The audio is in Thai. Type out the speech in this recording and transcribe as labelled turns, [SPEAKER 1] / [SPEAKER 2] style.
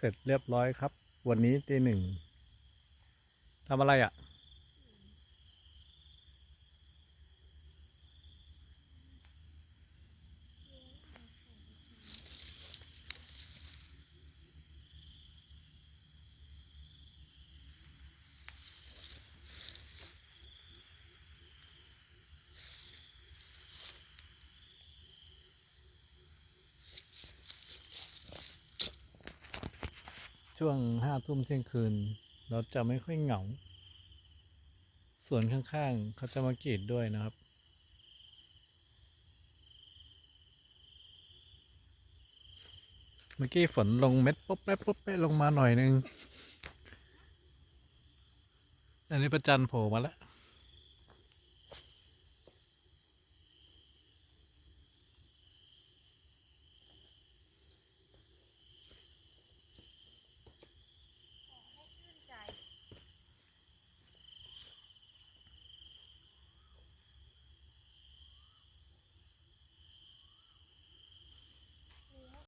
[SPEAKER 1] สร็จเรียบร้อยครับ วันนี้ตี 1ทำอะไรอ่ะช่วง5 ทุ่มเที่ยงคืน เราจะไม่ค่อยเหงาสวนข้างๆเขาจะมากรีดด้วยนะครับ เมื่อกี้ฝนลงเม็ดปุ๊บแป๊บปุ๊บแป๊บลงมาหน่อยนึง อันนี้ประจันโผล่มาแล้ว